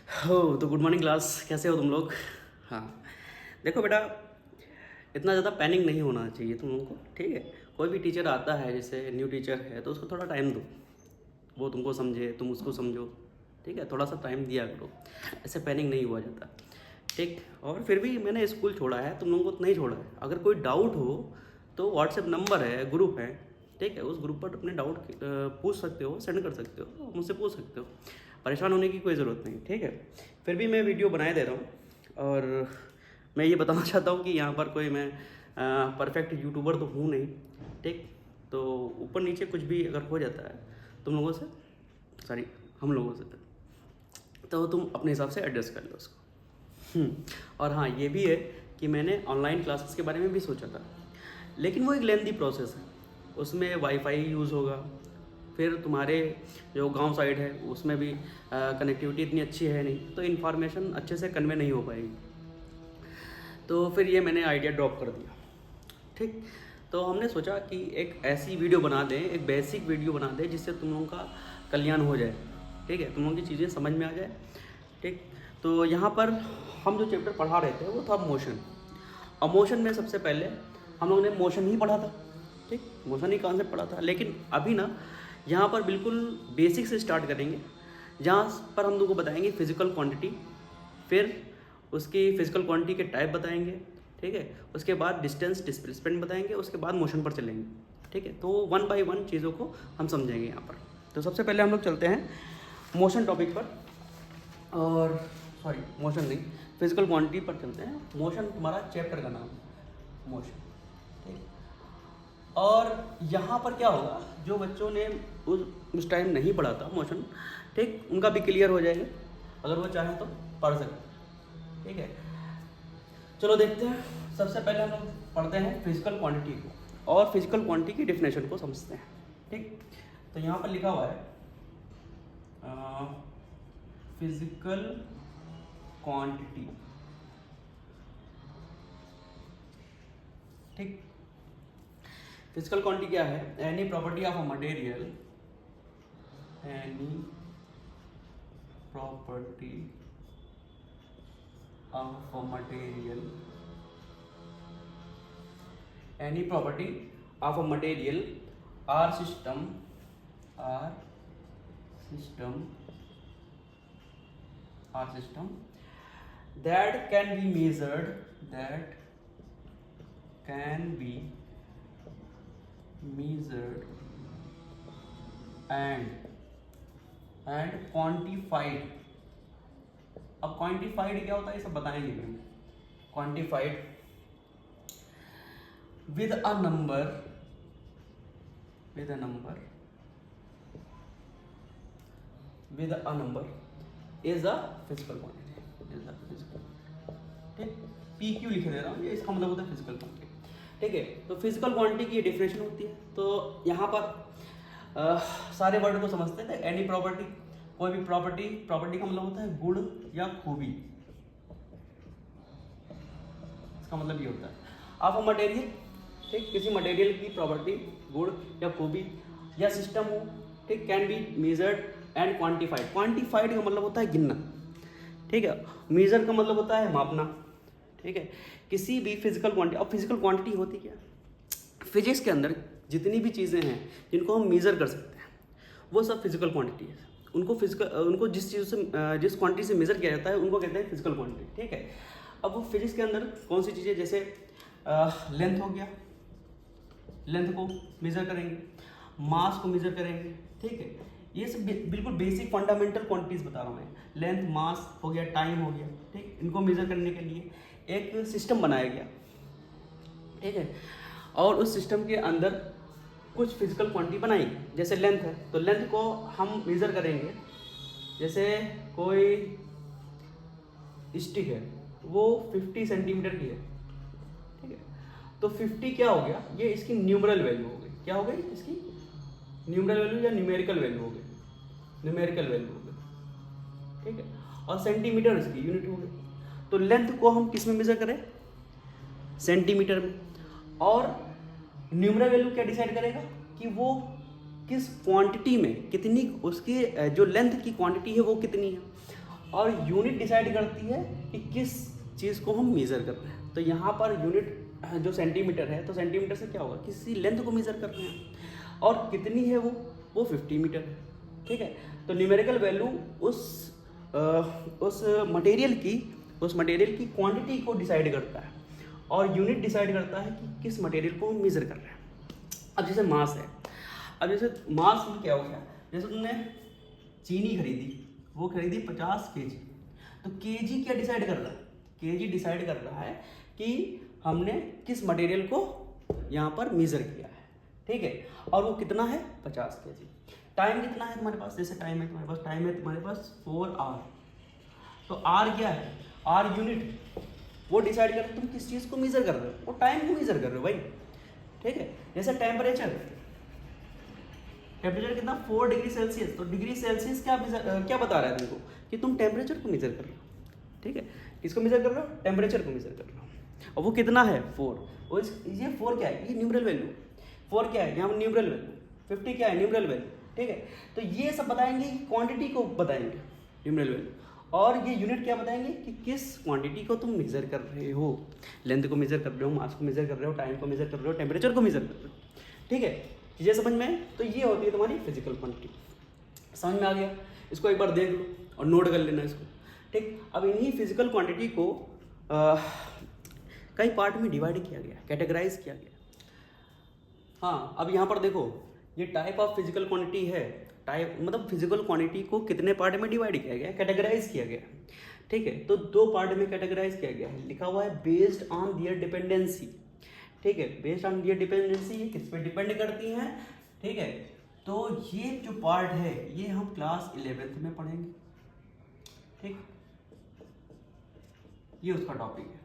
हो तो good morning class, कैसे हो तुम लोग। हाँ, देखो बेटा, इतना ज़्यादा पैनिक नहीं होना चाहिए तुम लोगों को, ठीक है। कोई भी टीचर आता है, जैसे न्यू टीचर है, तो उसको थोड़ा टाइम दो, वो तुमको समझे, तुम उसको समझो, ठीक है। थोड़ा सा टाइम दिया करो, ऐसे पैनिक नहीं हुआ जाता, ठीक। और फिर भी मैंने स्कूल छोड़ा है, तुम लोगों को नहीं छोड़ा है। अगर कोई डाउट हो तो व्हाट्सएप नंबर है, ग्रुप है, ठीक है। उस ग्रुप पर अपने डाउट पूछ सकते हो, सेंड कर सकते हो, मुझसे पूछ सकते हो। परेशान होने की कोई ज़रूरत नहीं, ठीक है। फिर भी मैं वीडियो बनाए दे रहा हूँ, और मैं ये बताना चाहता हूँ कि यहाँ पर कोई मैं परफेक्ट यूट्यूबर तो हूँ नहीं, ठीक। तो ऊपर नीचे कुछ भी अगर हो जाता है तुम लोगों से, सॉरी, हम लोगों से, तो तुम अपने हिसाब से एडजस्ट कर लो उसको। और हाँ, ये भी है कि मैंने ऑनलाइन क्लासेस के बारे में भी सोचा था, लेकिन वो एक लेंदी प्रोसेस है। उसमें वाईफाई यूज़ होगा, फिर तुम्हारे जो गांव साइड है उसमें भी कनेक्टिविटी इतनी अच्छी है नहीं, तो इन्फॉर्मेशन अच्छे से कन्वे नहीं हो पाएगी। तो फिर ये मैंने आइडिया ड्रॉप कर दिया, ठीक। तो हमने सोचा कि एक ऐसी वीडियो बना दें, एक बेसिक वीडियो बना दें जिससे तुम लोगों का कल्याण हो जाए, ठीक है, तुम लोगों की चीज़ें समझ में आ जाए, ठीक। तो यहाँ पर हम जो चैप्टर पढ़ा रहे थे वो था मोशन। और मोशन में सबसे पहले हम लोगों ने मोशन ही पढ़ा था, ठीक, मोशन ही कॉन्सेप्ट पढ़ा था। लेकिन अभी ना यहाँ पर बिल्कुल बेसिक से स्टार्ट करेंगे, जहाँ पर हम लोगों को बताएंगे फिजिकल क्वांटिटी, फिर उसकी फिजिकल क्वांटिटी के टाइप बताएंगे, ठीक है। उसके बाद डिस्टेंस डिस्प्लेसमेंट बताएंगे, उसके बाद मोशन पर चलेंगे, ठीक है। तो वन बाय वन चीज़ों को हम समझेंगे यहाँ पर। तो सबसे पहले हम लोग चलते हैं मोशन टॉपिक पर, और सॉरी मोशन नहीं, फिजिकल क्वांटिटी पर चलते हैं। मोशन तुम्हारा चैप्टर का नाम है, मोशन, ठीक। और यहाँ पर क्या होगा, जो बच्चों ने उस टाइम नहीं पढ़ा था मोशन, ठीक, उनका भी क्लियर हो जाएगा, अगर वो चाहें तो पढ़ सकते, ठीक है। चलो देखते हैं। सबसे पहले हम लोग पढ़ते हैं फिजिकल क्वांटिटी को, और फिजिकल क्वांटिटी की डेफिनेशन को समझते हैं, ठीक। तो यहाँ पर लिखा हुआ है फिजिकल क्वांटिटी, ठीक। फिजिकल क्वांटिटी क्या है? Any property of a material, any property of a material, any property of a material or system, or system, or system that can be measured, that can be measured and quantified। अब quantified क्या होता है ये सब बताएंगे हम। quantified with a number, with a number, with a number is a physical quantity, is a physical, ठीक। P Q लिख दे रहा हूँ, ये इसका मतलब होता है फिजिकल क्वांटिटी, ठीक है। तो फिजिकल क्वांटिटी की डेफिनेशन होती है। तो यहाँ पर सारे वर्ड को समझते हैं। एनी प्रॉपर्टी, कोई भी प्रॉपर्टी, प्रॉपर्टी का मतलब होता है गुण या खूबी, इसका मतलब ये होता है। ऑफ अ मटेरियल, ठीक, किसी मटेरियल की प्रॉपर्टी, गुण या खूबी या सिस्टम हो, ठीक, can be measured and quantified. Quantified का मतलब होता है गिनना, ठीक है। मेजर का मतलब होता है मापना, ठीक है। किसी भी फिजिकल क्वांटिटी, अब फिजिकल क्वांटिटी होती क्या, फिजिक्स के अंदर जितनी भी चीज़ें हैं जिनको हम मेज़र कर सकते हैं वो सब फिजिकल क्वांटिटी है। उनको जिस चीज़ से, जिस क्वांटिटी से मेज़र किया जाता है उनको कहते हैं फिजिकल क्वांटिटी, ठीक है। अब वो फिजिक्स के अंदर कौन सी चीज़ें, जैसे लेंथ हो गया, लेंथ को मेज़र करेंगे, मास को मेज़र करेंगे, ठीक है। ये सब बिल्कुल बेसिक फंडामेंटल क्वांटिटीज बता रहा हूँ मैं। लेंथ, मास हो गया, टाइम हो गया, ठीक। इनको मेज़र करने के लिए एक सिस्टम बनाया गया, ठीक है। और उस सिस्टम के अंदर कुछ फिजिकल क्वांटिटी बनाई, जैसे लेंथ है तो लेंथ को हम मेज़र करेंगे। जैसे कोई स्टिक है वो 50 सेंटीमीटर की है, ठीक है। तो 50 क्या हो गया, ये इसकी न्यूमरल वैल्यू हो गई। क्या हो गई इसकी न्यूमरल वैल्यू या न्यूमेरिकल वैल्यू हो गई, न्यूमेरिकल वैल्यू हो गई, ठीक है। और सेंटीमीटर इसकी यूनिट हो गई। तो लेंथ को हम किस में मेज़र करें, सेंटीमीटर में। और न्यूमरल वैल्यू क्या डिसाइड करेगा कि वो किस क्वांटिटी में कितनी, उसकी जो लेंथ की क्वांटिटी है वो कितनी है। और यूनिट डिसाइड करती है कि किस चीज़ को हम मेज़र कर रहे हैं। तो यहाँ पर यूनिट जो सेंटीमीटर है, तो सेंटीमीटर से क्या होगा, किसी लेंथ को मेज़र कर रहे हैं, और कितनी है वो 50 मीटर है, ठीक है। तो न्यूमेरिकल वैल्यू उस मटेरियल की क्वांटिटी को डिसाइड करता है, और यूनिट डिसाइड करता है कि किस मटेरियल को हम मेज़र कर रहे हैं। अब जैसे मास है, अब जैसे मास में क्या हो गया, जैसे तुमने चीनी खरीदी, वो खरीदी 50 kg, तो kg क्या डिसाइड कर रहा है, kg डिसाइड कर रहा है कि हमने किस मटेरियल को यहाँ पर मेज़र किया है, ठीक है। और वो कितना है, 50 kg। टाइम कितना है तुम्हारे पास, जैसे टाइम है तुम्हारे पास 4 आवर, तो आर क्या है, आर यूनिट, वो डिसाइड कर तुम किस चीज़ को मेज़र कर रहे हो, वो टाइम को मेज़र कर रहे हो भाई, ठीक है। जैसे टेम्परेचर कितना 4 डिग्री सेल्सियस, तो डिग्री सेल्सियस क्या बता रहा है तुमको, कि तुम टेम्परेचर को मेज़र कर रहे हो, ठीक है। किसको मेज़र कर रहे हो, टेम्परेचर को मेज़र कर रहे हो। और वो कितना है 4, और ये 4 क्या है, ये न्यूमरल वैल्यू, 4 क्या है यहाँ पर न्यूमरल वैल्यू, 50 क्या है न्यूमरल वैल्यू, ठीक है। तो ये सब बताएंगे कि क्वांटिटी को बताएंगे न्यूमरल वैल्यू, और ये यूनिट क्या बताएंगे कि किस क्वांटिटी को तुम मेज़र कर रहे हो, लेंथ को मेज़र कर रहे हो, मास को मेज़र कर रहे हो, टाइम को मेज़र कर रहे हो, टेम्परेचर को मेज़र कर रहे हो, ठीक है। चीज़ें समझ में, तो ये होती है तुम्हारी फिजिकल क्वांटिटी। समझ में आ गया, इसको एक बार देख लो और नोट कर लेना इसको, ठीक। अब इन्हीं फिजिकल क्वांटिटी को कई पार्ट में डिवाइड किया गया, कैटेगराइज किया गया। हाँ, अब यहाँ पर देखो, ये टाइप ऑफ फिजिकल क्वांटिटी है, टाइप मतलब फिजिकल क्वांटिटी को कितने पार्ट में डिवाइड किया गया, कैटेगराइज किया गया, ठीक है। तो 2 पार्ट में कैटेगराइज किया गया है, लिखा हुआ है बेस्ड ऑन दियर डिपेंडेंसी, ठीक है। बेस्ड ऑन दियर डिपेंडेंसी, ये किस पे डिपेंड करती हैं, ठीक है। तो ये जो पार्ट है ये हम क्लास 11th में पढ़ेंगे, ठीक। ये उसका टॉपिक है,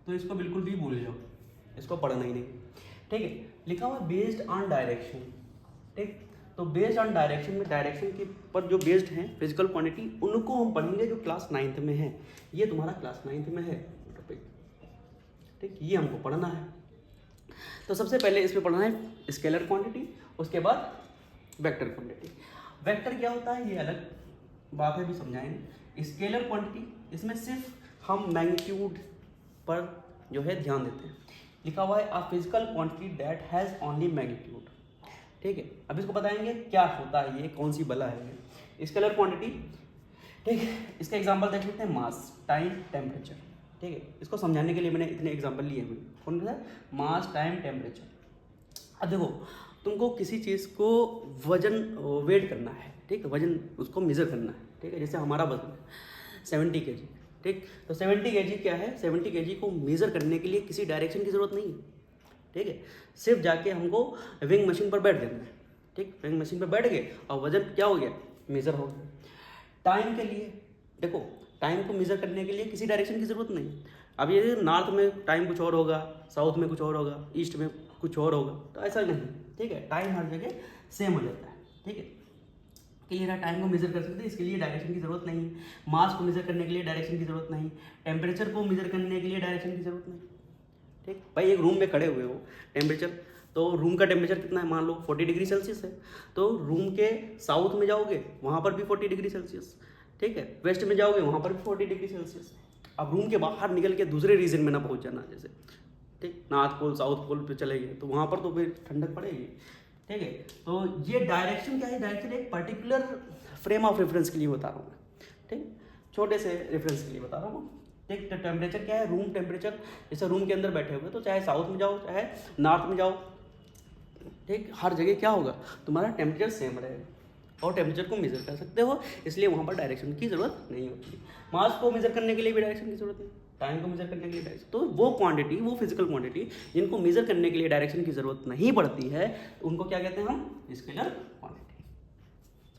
तो इसको बिल्कुल भी भूल जाओ, इसको पढ़ना ही नहीं, ठीक है। लिखा हुआ बेस्ड ऑन डायरेक्शन, ठीक। तो बेस्ड ऑन डायरेक्शन में, डायरेक्शन के पर जो बेस्ड हैं फिजिकल क्वांटिटी, उनको हम पढ़ेंगे जो क्लास 9th में है। ये तुम्हारा क्लास 9th में है टॉपिक, ठीक। ये हमको पढ़ना है। तो सबसे पहले इसमें पढ़ना है स्केलर क्वांटिटी, उसके बाद वेक्टर क्वांटिटी। वेक्टर क्या होता है ये अलग बात है, भी समझाएंगे। स्केलर क्वांटिटी, इसमें सिर्फ हम मैग्नीट्यूड पर जो है ध्यान देते हैं। लिखा हुआ है अ physical quantity that has only magnitude, ठीक है। अब इसको बताएंगे क्या होता है ये, कौन सी बला है ये स्केलर क्वांटिटी, ठीक है। इसका एग्जांपल देख लेते हैं, मास, टाइम, टेम्परेचर, ठीक है। इसको समझाने के लिए मैंने इतने एग्जांपल लिए हुए, कौन सा, मास, टाइम, टेम्परेचर। अब देखो, तुमको किसी चीज़ को वजन, वेट करना है, ठीक है, वजन उसको मेज़र करना है, ठीक है। जैसे हमारा वजन है 70 kg, ठीक। तो 70 kg क्या है, 70 kg को मेज़र करने के लिए किसी डायरेक्शन की ज़रूरत नहीं है, ठीक है। सिर्फ जाके हमको विंग मशीन पर बैठ जाना है, ठीक। विंग मशीन पर बैठ गए और वजन क्या हो गया, मेज़र हो गया। टाइम के लिए देखो, टाइम को मेज़र करने के लिए किसी डायरेक्शन की ज़रूरत नहीं। अब ये नॉर्थ में टाइम कुछ और होगा, साउथ में कुछ और होगा, ईस्ट में कुछ और होगा, तो ऐसा नहीं, ठीक है। टाइम हर जगह सेम हो जाता है, ठीक है। क्लियर है, टाइम को मेज़र कर सकते हैं, इसके लिए डायरेक्शन की ज़रूरत नहीं है। मास को मेज़र करने के लिए डायरेक्शन की ज़रूरत नहीं, टेम्परेचर को मेज़र करने के लिए डायरेक्शन की ज़रूरत नहीं, ठीक। भाई एक रूम में खड़े हुए हो, टेम्परेचर, तो रूम का टेम्परेचर कितना है, मान लो 40 डिग्री सेल्सियस है, तो रूम के साउथ में जाओगे वहाँ पर भी 40 डिग्री सेल्सियस, ठीक है। वेस्ट में जाओगे वहाँ पर भी 40 डिग्री सेल्सियस। अब रूम के बाहर निकल के दूसरे रीजन में ना पहुँच जाना, जैसे, ठीक, नॉर्थ पोल साउथ पोल पे चले गए तो वहाँ पर तो फिर ठंडक पड़ेगी, ठीक है। तो ये डायरेक्शन क्या है, डायरेक्शन एक पर्टिकुलर फ्रेम ऑफ रेफरेंस के लिए बता रहा हूँ मैं, ठीक, छोटे से रेफरेंस के लिए बता रहा हूँ, ठीक। तो टेम्परेचर क्या है, रूम टेम्परेचर, जैसे रूम के अंदर बैठे हुए तो चाहे साउथ में जाओ चाहे नॉर्थ में जाओ, ठीक, हर जगह क्या होगा, तुम्हारा टेम्परेचर सेम रहेगा और टेम्परेचर को मेज़र कर सकते हो, इसलिए वहाँ पर डायरेक्शन की ज़रूरत नहीं होती। मास को मेज़र करने के लिए भी डायरेक्शन की ज़रूरत नहीं, टाइम को मेज़र करने के लिए डायरेक्शन, तो वो क्वांटिटी, वो फिजिकल क्वांटिटी जिनको मेज़र करने के लिए डायरेक्शन की ज़रूरत नहीं पड़ती है, तो उनको क्या कहते हैं हम, स्केलर क्वांटिटी।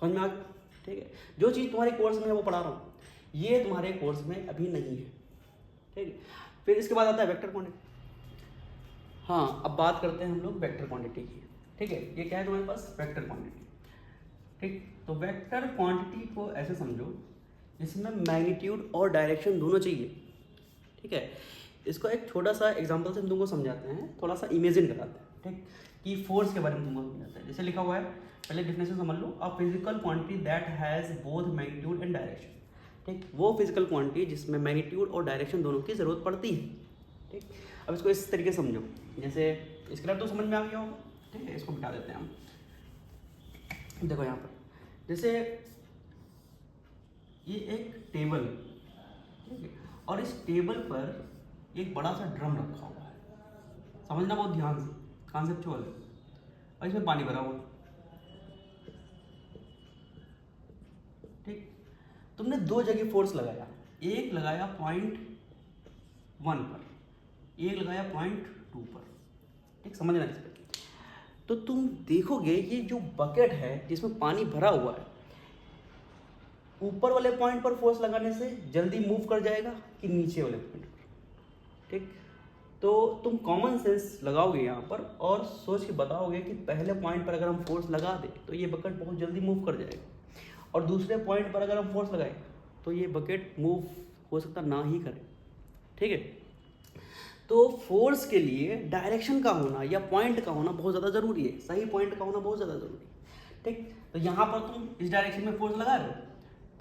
समझ में आ गया, ठीक है। जो चीज़ तुम्हारे कोर्स में है वो पढ़ा रहा हूँ, ये तुम्हारे कोर्स में अभी नहीं है, ठीक है। फिर इसके बाद आता है वेक्टर क्वांटिटी। हाँ, अब बात करते हैं हम लोग वेक्टर क्वांटिटी की, ठीक है। ये क्या है तुम्हारे पास, वेक्टर क्वांटिटी, ठीक। तो वेक्टर क्वांटिटी को ऐसे समझो, इसमें मैग्नीट्यूड और डायरेक्शन दोनों चाहिए, ठीक है। इसको एक छोटा सा एग्जांपल से हम तुमको समझाते हैं, थोड़ा सा इमेजिन कराते हैं, ठीक, कि फोर्स के बारे में तुमको समझाते हैं। जैसे लिखा हुआ है, पहले डेफिनेशन समझ लो, a physical quantity that has both magnitude and direction. ठीक, वो फिजिकल क्वांटिटी जिसमें मैग्नीट्यूड और डायरेक्शन दोनों की ज़रूरत पड़ती है। ठीक, अब इसको इस तरीके से समझो, जैसे स्क्रिप्ट तो समझ में आ गया होगा। ठीक है, इसको बिठा देते हैं हम। देखो यहाँ पर जैसे ये एक टेबल, ठीक है, और इस टेबल पर एक बड़ा सा ड्रम रखा हुआ है, समझना बहुत ध्यान से, कॉन्सेप्चुअल है, और इसमें पानी भरा हुआ। ठीक, तुमने दो जगह फोर्स लगाया, एक लगाया पॉइंट 1 पर, एक लगाया पॉइंट 2 पर। ठीक, समझना इस पर। तो तुम देखोगे ये जो बकेट है जिसमें पानी भरा हुआ है, ऊपर वाले पॉइंट पर फोर्स लगाने से जल्दी मूव कर जाएगा कि नीचे वाले पॉइंट पर। ठीक, तो तुम कॉमन सेंस लगाओगे यहाँ पर और सोच के बताओगे कि पहले पॉइंट पर अगर हम फोर्स लगा दें तो ये बकेट बहुत जल्दी मूव कर जाएगा, और दूसरे पॉइंट पर अगर हम फोर्स लगाएं तो ये बकेट मूव हो सकता ना ही करे। ठीक है, तो फोर्स के लिए डायरेक्शन का होना या पॉइंट का होना बहुत ज़्यादा ज़रूरी है, सही पॉइंट का होना बहुत ज़्यादा ज़रूरी है। ठीक, तो यहाँ पर तुम इस डायरेक्शन में फोर्स लगा रहे हो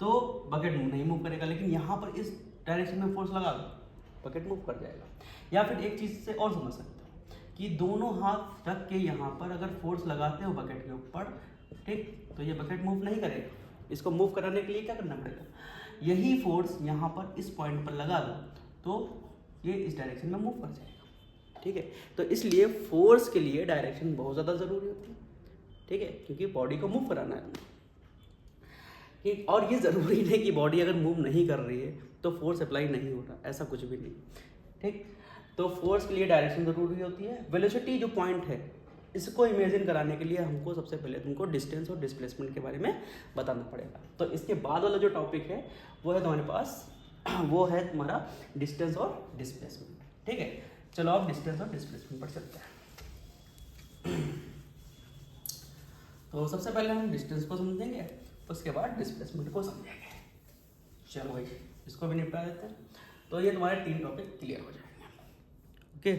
तो बकेट मूव नहीं मूव करेगा, लेकिन यहाँ पर इस डायरेक्शन में फोर्स लगा दो बकेट मूव कर जाएगा। या फिर एक चीज़ से और समझ सकते हो कि दोनों हाथ रख के यहाँ पर अगर फोर्स लगाते हो बकेट के ऊपर, ठीक, तो ये बकेट मूव नहीं करेगा। इसको मूव कराने के लिए क्या करना पड़ेगा, यही फोर्स यहाँ पर इस पॉइंट पर लगा दो तो ये इस डायरेक्शन में मूव कर जाएगा। ठीक है, तो इसलिए फोर्स के लिए डायरेक्शन बहुत ज़्यादा ज़रूरी होती है। ठीक है, क्योंकि बॉडी को मूव कराना है। ठीक, और ये ज़रूरी नहीं कि बॉडी अगर मूव नहीं कर रही है तो फोर्स अप्लाई नहीं हो रहा, ऐसा कुछ भी नहीं। ठीक, तो फोर्स के लिए डायरेक्शन ज़रूरी होती है। वेलोसिटी जो पॉइंट है इसको इमेजिन कराने के लिए हमको सबसे पहले तुमको डिस्टेंस और डिस्प्लेसमेंट के बारे में बताना पड़ेगा। तो इसके बाद वाला जो टॉपिक है वो है तुम्हारे पास, वो है तुम्हारा डिस्टेंस और डिस्प्लेसमेंट। ठीक है, चलो अब डिस्टेंस और डिस्प्लेसमेंट पर चलते हैं। तो सबसे पहले हम डिस्टेंस को समझेंगे, उसके बाद डिस्प्लेसमेंट को समझेंगे। चलो भाई इसको भी निपटा देते हैं। तो ये तुम्हारे 3 टॉपिक क्लियर हो जाएंगे। ओके,